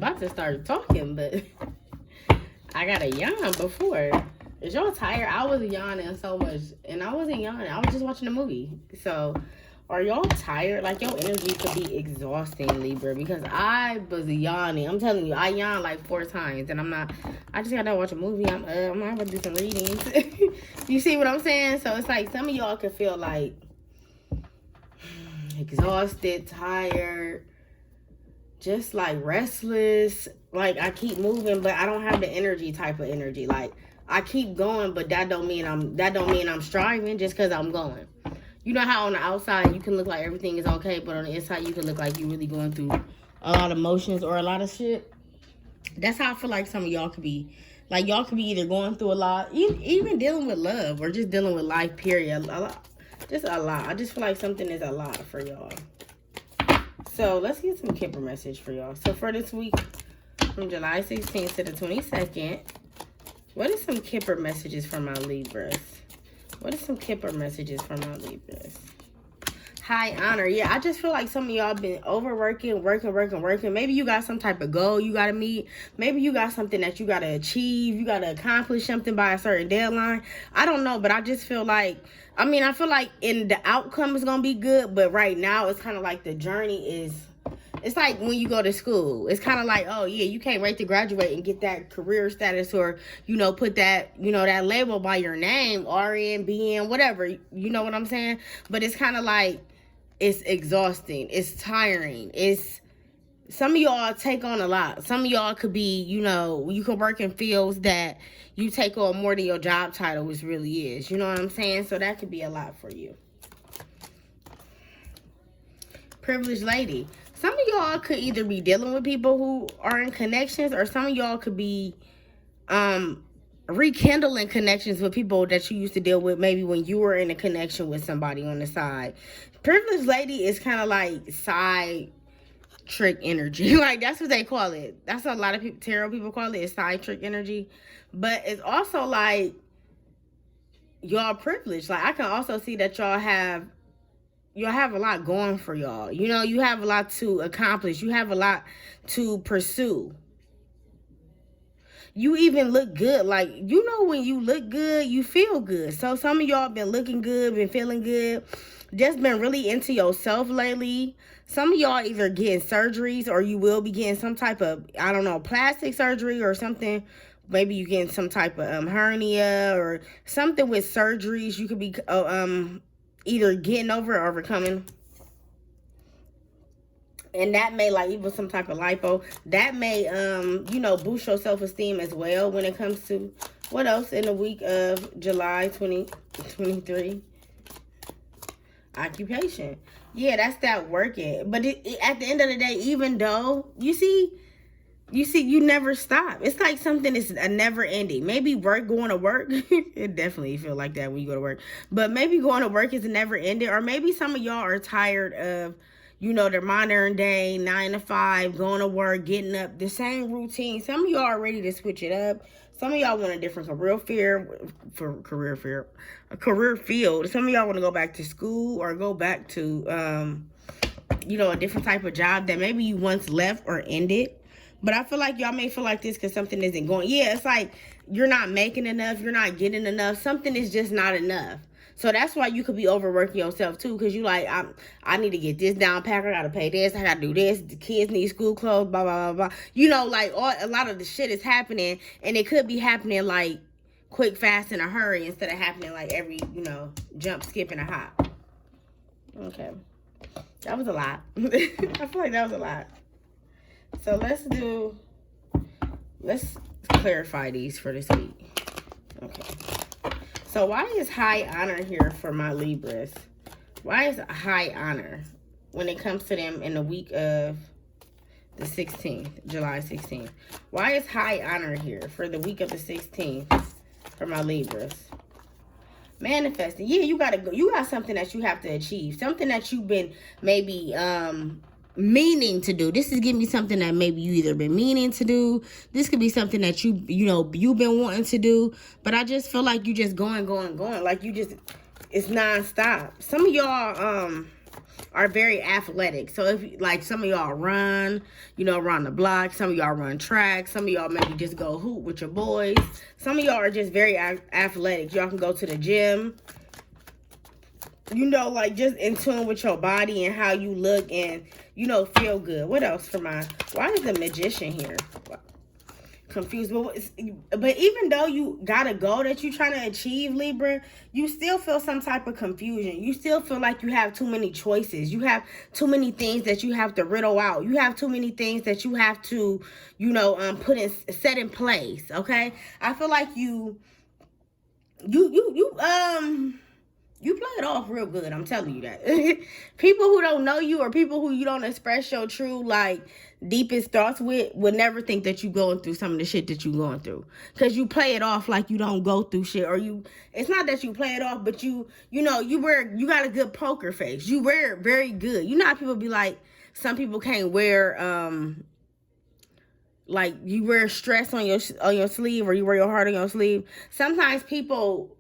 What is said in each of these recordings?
about to start talking, but I got a yawn before. Is y'all tired? I was yawning so much, and I wasn't yawning. I was just watching a movie. So, are y'all tired? Like, your energy could be exhausting, Libra, because I was yawning. I'm telling you, I yawned like 4 times, and I just got to watch a movie. I'm going to do some readings. You see what I'm saying? So, it's like some of y'all could feel like exhausted, tired, just like restless. Like, I keep moving, but I don't have the energy type of energy. Like, I keep going, but that don't mean I'm striving just because I'm going. You know how on the outside you can look like everything is okay, but on the inside you can look like you're really going through a lot of emotions or a lot of shit. That's how I feel like some of y'all could be. Like, y'all could be either going through a lot, even dealing with love, or just dealing with life, period. A lot. Just a lot. I just feel like something is a lot for y'all. So, let's get some Kipper message for y'all. So, for this week, from July 16th to the 22nd, what is some Kipper messages for my Libras? What is some Kipper messages for my Libras? High honor. Yeah, I just feel like some of y'all been overworking, working. Maybe you got some type of goal you got to meet. Maybe you got something that you got to achieve. You got to accomplish something by a certain deadline. I don't know, but I just feel like, I feel like in the outcome is going to be good, but right now it's kind of like the journey is, it's like when you go to school. It's kind of like, oh, yeah, you can't wait to graduate and get that career status or, put that, that label by your name, RN, BN, whatever. You know what I'm saying? But it's kind of like, it's exhausting. It's tiring. Some of y'all take on a lot. Some of y'all could be, you could work in fields that you take on more than your job title really is. You know what I'm saying? So that could be a lot for you. Privileged lady. Some of y'all could either be dealing with people who are in connections, or some of y'all could be rekindling connections with people that you used to deal with maybe when you were in a connection with somebody on the side. Privileged lady is kind of like side trick energy. Like, that's what they call it. That's what a lot of people, tarot people call it, is side trick energy. But it's also like y'all privileged. Like, I can also see that y'all have a lot going for y'all. You have a lot to accomplish. You have a lot to pursue. You even look good. Like, when you look good, you feel good. So some of y'all been looking good, been feeling good, just been really into yourself lately. Some of y'all either getting surgeries, or you will be getting some type of, plastic surgery or something. Maybe you getting some type of hernia or something with surgeries. You could be either getting over or overcoming. And that may, like, even some type of lipo, that may, boost your self-esteem as well when it comes to, what else in the week of July 2023? Occupation. Yeah, that's that working. But at the end of the day, even though, you see, you never stop. It's like something is a never ending. Maybe going to work, it definitely feel like that when you go to work. But maybe going to work is a never ending. Or maybe some of y'all are tired of, their modern day 9 to 5, going to work, getting up, the same routine. Some of y'all are ready to switch it up. Some of y'all want a different career field. Some of y'all want to go back to school or go back to, a different type of job that maybe you once left or ended. But I feel like y'all may feel like this because something isn't going. Yeah, it's like you're not making enough. You're not getting enough. Something is just not enough. So that's why you could be overworking yourself too, because you like, I need to get this down pack. I got to pay this. I got to do this. The kids need school clothes, blah, blah, blah, blah. A lot of the shit is happening, and it could be happening like quick, fast, in a hurry instead of happening like every, jump, skip, and a hop. Okay. That was a lot. I feel like that was a lot. So let's clarify these for this week. Okay. So why is high honor here for my Libras? Why is high honor when it comes to them in the week of the 16th, July 16th? Why is high honor here for the week of the 16th for my Libras? Manifesting. Yeah, you got something that you have to achieve. Something that you've been maybe meaning to do. This is giving me something that maybe you either been meaning to do. This could be something that you've been wanting to do. But I just feel like you just going. Like it's nonstop. Some of y'all are very athletic. So if like some of y'all run, you know, around the block, some of y'all run track, some of y'all maybe just go hoop with your boys. Some of y'all are just very athletic. Y'all can go to the gym, you know, like just in tune with your body and how you look and, you know, feel good. What else for my, why is the Magician here? Confused. But even though you got a goal that you're trying to achieve, Libra, you still feel some type of confusion. You still feel like you have too many choices. You have too many things that you have to riddle out. You have too many things that you have to, you know, set in place. Okay, I feel like you play it off real good. I'm telling you that. People who don't know you or people who you don't express your true, like, deepest thoughts with would never think that you going through some of the shit that you going through. Because you play it off like you don't go through shit. Or it's not that you play it off, but you know, you got a good poker face. You wear it very good. You know how people be like, some people can't wear, like, you wear stress on your sleeve or you wear your heart on your sleeve. Sometimes people,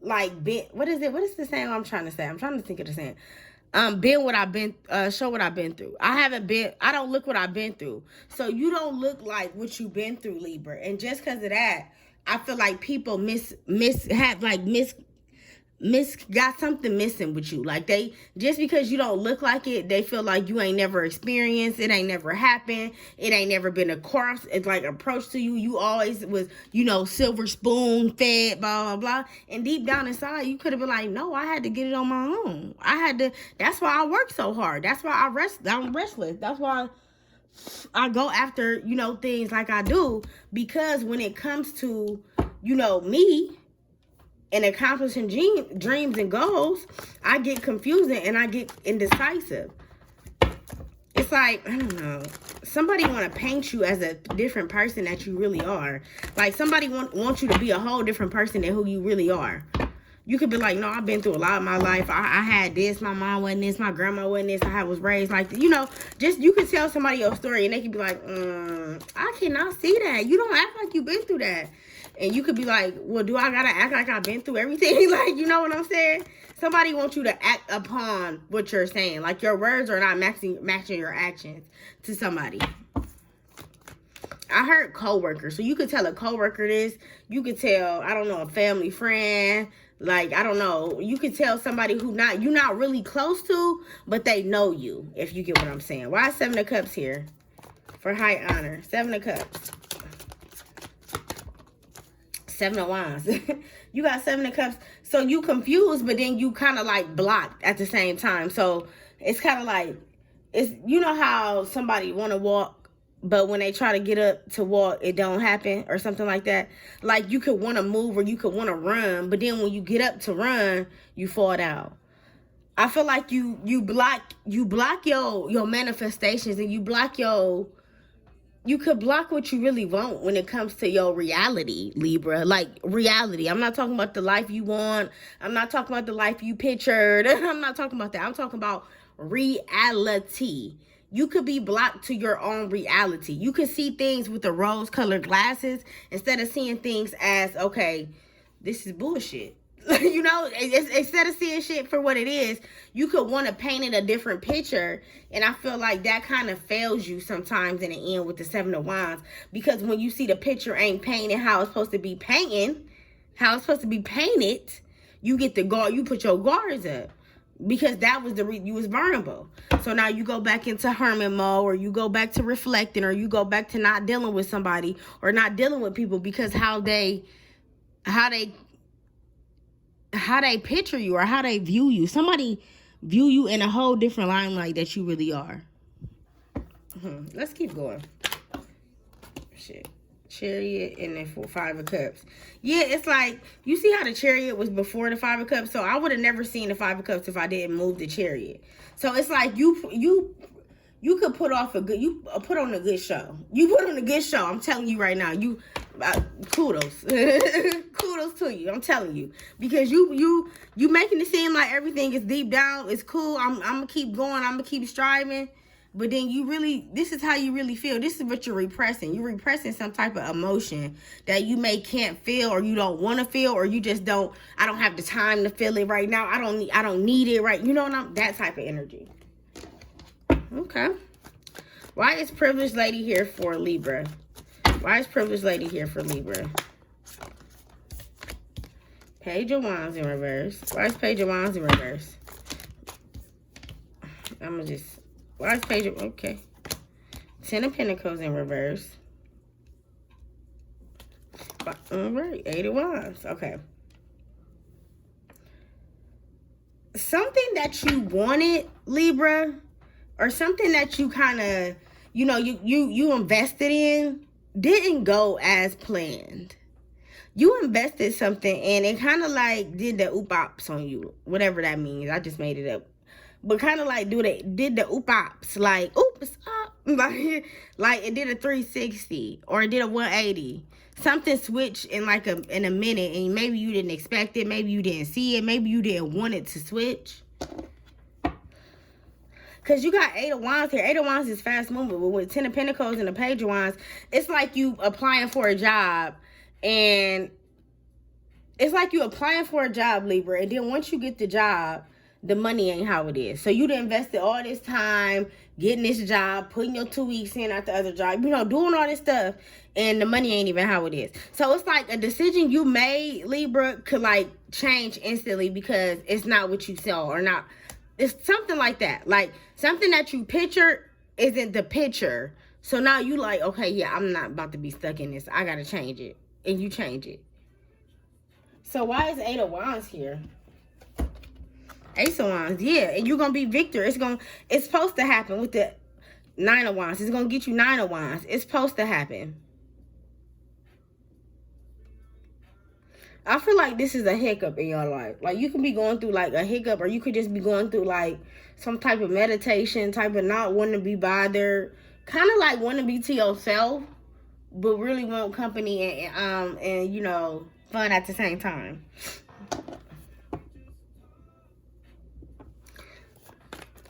like, what is the saying I'm trying to say? I'm trying to think of the saying. Been what I've been, show what I've been through. I don't look what I've been through. So you don't look like what you've been through, Libra. And just because of that, I feel like people got something missing with you. Like, they, just because you don't look like it, they feel like you ain't never experienced, it ain't never happened, it ain't never been it's like approach to you. You always was, you know, silver spoon fed, blah, blah, blah. And deep down inside, you could have been like, no, I had to get it on my own. That's why I work so hard. That's why I'm restless. That's why I go after, you know, things like I do. Because when it comes to, you know, me, and accomplishing dreams and goals, I get confusing and I get indecisive. It's like, I don't know, somebody want to paint you as a different person that you really are. Like, somebody wants you to be a whole different person than who you really are. You could be like, no, I've been through a lot of my life. I had this, my mom wasn't this, my grandma wasn't this, I was raised like this. You know, just, you could tell somebody your story and they could be like, I cannot see that. You don't act like you've been through that. And you could be like, well, do I gotta act like I've been through everything? Like, you know what I'm saying? Somebody wants you to act upon what you're saying. Like, your words are not matching your actions to somebody. I heard coworker. So you could tell a coworker this. You could tell, I don't know, a family friend. Like, I don't know. You could tell somebody who you're not really close to, but they know you, if you get what I'm saying. Why is 7 of Cups here? For high honor. 7 of Cups. 7 of Wands. You got 7 of Cups. So you confused, but then you kind of like blocked at the same time. So it's kind of like, it's, you know how somebody want to walk, but when they try to get up to walk, it don't happen or something like that. Like, you could want to move or you could want to run, but then when you get up to run, you fall down. I feel like you block your manifestations, and you could block what you really want when it comes to your reality, Libra. Like, reality. I'm not talking about the life you want. I'm not talking about the life you pictured. I'm not talking about that. I'm talking about reality. You could be blocked to your own reality. You could see things with the rose-colored glasses instead of seeing things as, okay, this is bullshit. You know, instead of seeing shit for what it is, you could want to paint it a different picture. And I feel like that kind of fails you sometimes in the end with the 7 of Wands. Because when you see the picture ain't painted how it's supposed to be painted, you get the guard, you put your guards up. Because that was the reason you was vulnerable. So now you go back into hermit mode, or you go back to reflecting, or you go back to not dealing with somebody or not dealing with people because how they picture you or how they view you. Somebody view you in a whole different limelight that you really are. Let's keep going. Shit. Chariot and then 5 of Cups. Yeah, it's like, you see how the Chariot was before the 5 of Cups? So I would have never seen the 5 of Cups if I didn't move the Chariot. So it's like you could put on a good show. You put on a good show. I'm telling you right now. Kudos. Kudos to you. I'm telling you. Because you making it seem like everything is deep down. It's cool. I'm going to keep going. I'm going to keep striving. But then this is how you really feel. This is what you're repressing. You're repressing some type of emotion that you can't feel, or you don't want to feel, or you just don't, I don't have the time to feel it right now. I don't need it right. You know what that type of energy. Okay. Why is privileged lady here for Libra? Why is privileged lady here for Libra? Page of Wands in reverse. Why is Page of Wands in reverse? I'm gonna just... Why is Page of... Okay. 10 of Pentacles in reverse. All right. 8 of Wands. Okay. Something that you wanted, Libra, or something that you kind of, you know, you invested in, didn't go as planned. You invested something and it kind of like did the oop-ops on you, whatever that means. I just made it up. But kind of like did the oop-ops, like, oops, up. Like it did a 360 or it did a 180. Something switched in like in a minute, and maybe you didn't expect it, maybe you didn't see it, maybe you didn't want it to switch. Because you got 8 of Wands here. 8 of Wands is fast moving, but with 10 of Pentacles and the Page of Wands, it's like you applying for a job, and it's like you applying for a job, Libra, and then once you get the job, the money ain't how it is. So you done invested all this time getting this job, putting your 2 weeks in at the other job, you know, doing all this stuff, and the money ain't even how it is. So it's like a decision you made, Libra, could like change instantly because it's not what you saw or not. It's something like that. Like something that you picture isn't the picture. So now you like, okay, yeah, I'm not about to be stuck in this. I got to change it. And you change it. So why is 8 of Wands here? Ace of Wands, yeah, and you're gonna be victor. It's supposed to happen with the 9 of Wands. It's gonna get you 9 of Wands. It's supposed to happen. I feel like this is a hiccup in your life. Like you can be going through like a hiccup, or you could just be going through like some type of meditation, type of not wanting to be bothered, kind of like wanting to be to yourself, but really want company and you know, fun at the same time.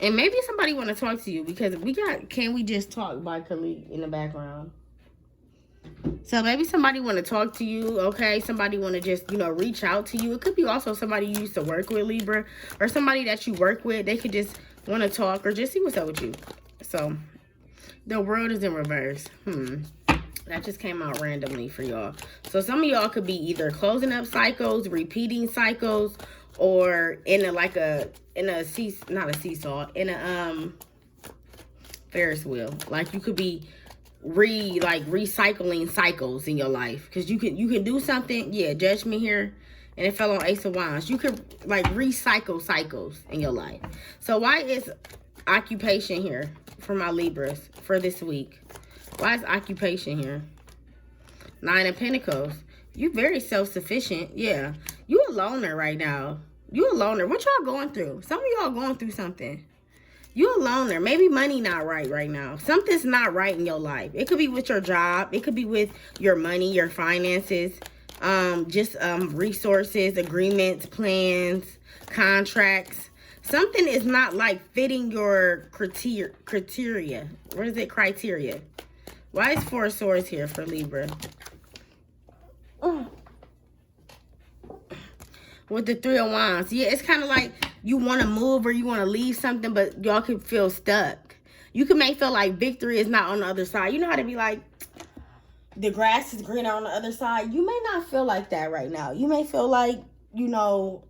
And maybe somebody want to talk to you because we got Can We Just Talk by Khalid in the background. So maybe somebody want to talk to you, okay? Somebody want to just, you know, reach out to you. It could be also somebody you used to work with, Libra, or somebody that you work with. They could just want to talk or just see what's up with you. So the World is in reverse. That just came out randomly for y'all. So some of y'all could be either closing up cycles, repeating cycles, or in a Ferris wheel. Like you could be recycling cycles in your life, because you can do something. Yeah, Judgment here, and it fell on Ace of Wands. You could like recycle cycles in your life. So why is occupation here for my Libras for this week? Why is occupation here? 9 of Pentacles. You very self-sufficient. Yeah. You a loner right now. You a loner. What y'all going through? Some of y'all going through something. You a loner. Maybe money not right now. Something's not right in your life. It could be with your job. It could be with your money, your finances, resources, agreements, plans, contracts. Something is not like fitting your criteria. What is it? Criteria. Why is 4 of Swords here for Libra? With the 3 of Wands. Yeah, it's kind of like you want to move or you want to leave something, but y'all can feel stuck. You may feel like victory is not on the other side. You know how to be like, the grass is greener on the other side? You may not feel like that right now. You may feel like, you know,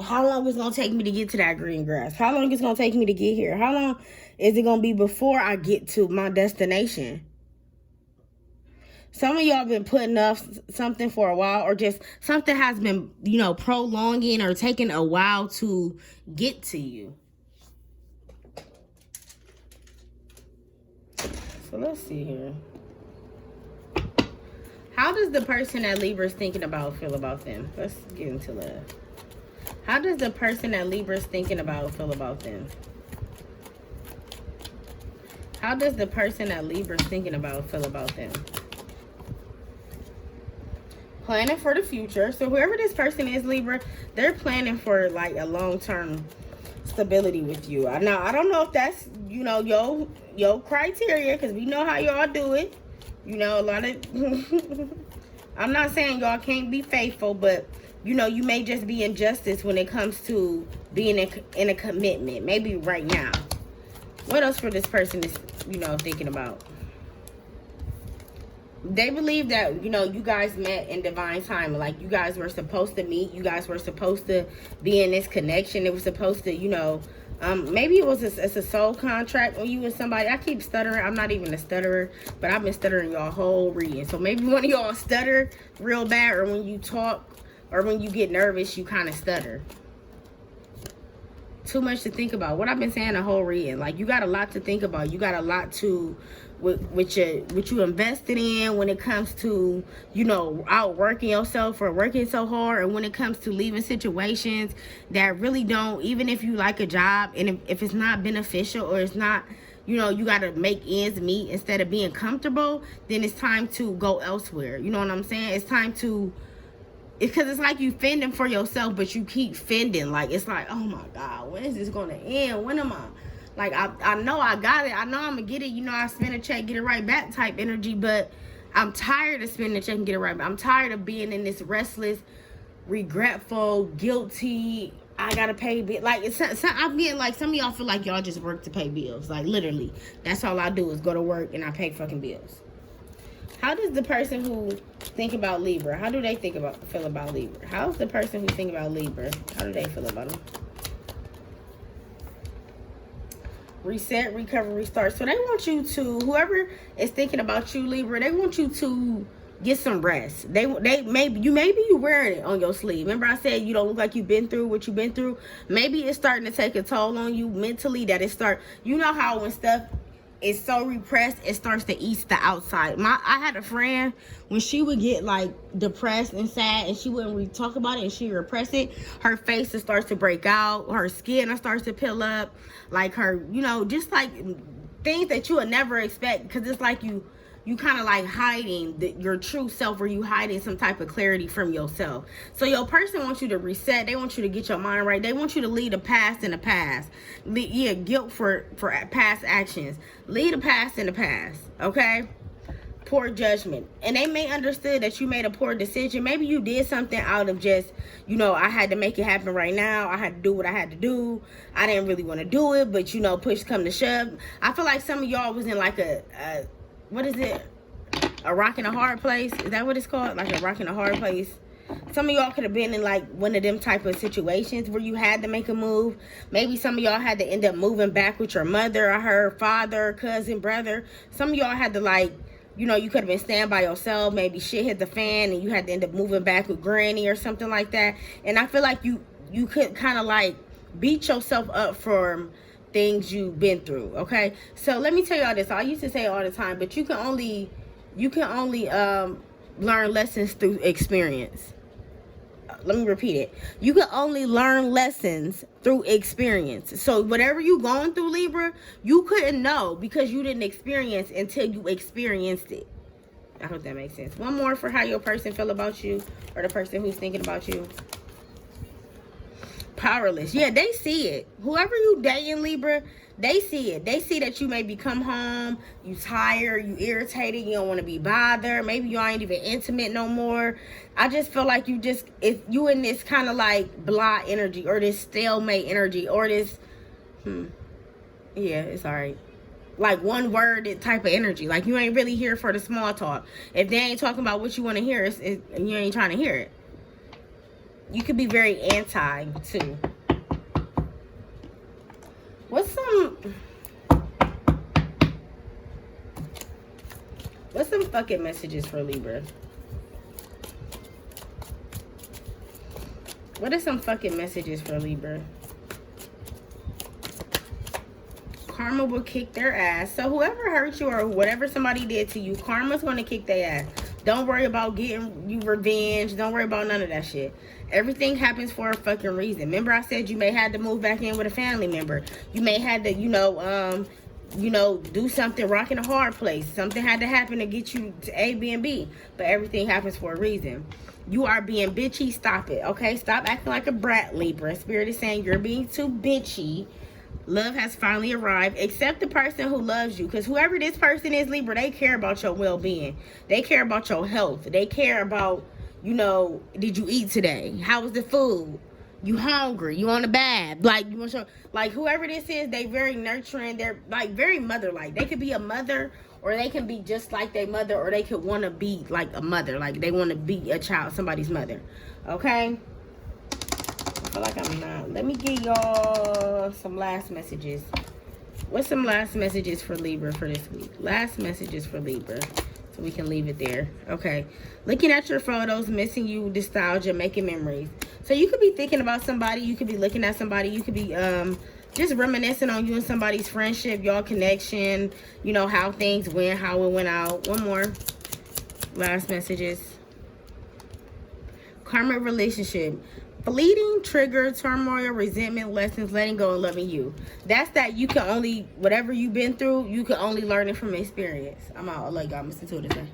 how long is it going to take me to get to that green grass? How long is it going to take me to get here? How long is it going to be before I get to my destination? Some of y'all been putting off something for a while, or just something has been, you know, prolonging or taking a while to get to you. So let's see here. How does the person that Libra's thinking about feel about them? Let's get into love. How does the person that Libra's thinking about feel about them? How does the person that Libra's thinking about feel about them? Planning for the future. So whoever this person is, Libra, they're planning for like a long-term stability with you. Now, I don't know if that's, you know, your criteria, because we know how y'all do it. You know, a lot of I'm not saying y'all can't be faithful, but you know, you may just be injustice when it comes to being in a commitment, maybe right now. What else for this person is, thinking about? They believe that, you guys met in divine time. Like, you guys were supposed to meet. You guys were supposed to be in this connection. It was supposed to, maybe it's a soul contract when you and somebody. I keep stuttering. I'm not even a stutterer, but I've been stuttering y'all whole reading. So maybe one of y'all stutter real bad, or when you talk, or when you get nervous, you kind of stutter. Too much to think about. What I've been saying the whole reading. Like, you got a lot to think about. You got a lot to what you invested in when it comes to, outworking yourself or working so hard, and when it comes to leaving situations that really don't, even if you like a job, and if it's not beneficial, or it's not, you got to make ends meet instead of being comfortable, then it's time to go elsewhere. You know what I'm saying? It's time to, because it's like you fending for yourself, but you keep fending. Like, it's like, oh my God, when is this going to end? When am I? Like, I know I got it. I know I'm going to get it. I spend a check, get it right back type energy. But I'm tired of spending a check and get it right back. I'm tired of being in this restless, regretful, guilty, I got to pay bills. Like, I'm getting like, some of y'all feel like y'all just work to pay bills. Like, literally. That's all I do is go to work and I pay fucking bills. How does the person who think about Libra, how do they feel about Libra? How's the person who think about Libra, how do they feel about them? Reset, recover, restart. So they want you to, whoever is thinking about you, Libra, they want you to get some rest. Maybe you wearing it on your sleeve. Remember I said you don't look like you've been through what you've been through? Maybe it's starting to take a toll on you mentally, that it start, how when stuff is so repressed, it starts to eat the outside. I had a friend, when she would get like depressed and sad, and she wouldn't really talk about it, and she repress it, her face starts to break out, her skin starts to peel up, like her, just like things that you would never expect, because it's like you kind of like hiding your true self, or you hiding some type of clarity from yourself. So your person wants you to reset. They want you to get your mind right. They want you to leave the past in the past. Guilt for past actions. Leave the past in the past, okay? Poor judgment. And they may understood that you made a poor decision. Maybe you did something out of just, I had to make it happen right now. I had to do what I had to do. I didn't really want to do it, but, push come to shove. I feel like some of y'all was in like a what is it? A rock and a hard place? Is that what it's called? Like a rock and a hard place? Some of y'all could have been in like one of them type of situations where you had to make a move. Maybe some of y'all had to end up moving back with your mother, or her father, cousin, brother. Some of y'all had to like, you could have been staying by yourself. Maybe shit hit the fan and you had to end up moving back with granny or something like that. And I feel like you could kind of like beat yourself up for things you've been through, okay? So let me tell y'all this. I used to say it all the time, but you can only learn lessons through experience. Let me repeat it. You can only learn lessons through experience. So whatever you going through, Libra, you couldn't know because you didn't experience until you experienced it. I hope that makes sense. One more for how your person feel about you, or the person who's thinking about you. Powerless. Yeah, they see it. Whoever you dating, Libra, they see it. They see that you maybe come home, you tired, you irritated, you don't want to be bothered. Maybe you ain't even intimate no more. I just feel like if you in this kind of like blah energy, or this stalemate energy, or this, yeah, it's all right. Like one word type of energy. Like you ain't really here for the small talk. If they ain't talking about what you want to hear, you ain't trying to hear it. You could be very anti too. What's some fucking messages for Libra? What are some fucking messages for Libra? Karma will kick their ass. So whoever hurt you or whatever somebody did to you, karma's going to kick their ass. Don't worry about getting you revenge. Don't worry about none of that shit. Everything happens for a fucking reason. Remember I said you may have to move back in with a family member. You may have to, do something, rock in a hard place. Something had to happen to get you to A, B, and B. But everything happens for a reason. You are being bitchy. Stop it, okay? Stop acting like a brat, Libra. Spirit is saying you're being too bitchy. Love has finally arrived. Accept the person who loves you. Because whoever this person is, Libra, they care about your well-being. They care about your health. They care about, did you eat today? How was the food? You hungry, you on the bad, like you want to show, like whoever this is, they very nurturing, they're like very mother-like. They could be a mother, or they can be just like their mother, or they could want to be like a mother, like they want to be a child, somebody's mother. Okay, I feel like I'm not. Let me give y'all some last messages. What's some last messages for Libra for this week? Last messages for Libra, so we can leave it there. Okay, looking at your photos, missing you, nostalgia, making memories. So you could be thinking about somebody, you could be looking at somebody, you could be just reminiscing on you and somebody's friendship, y'all connection, you know, how things went, how it went out. One more. Last messages. Karmic relationship. Fleeting, trigger, turmoil, resentment, lessons, letting go, and loving you. That's that you can only, whatever you've been through, you can only learn it from experience. I'm out. I love y'all. I'm listening to it today.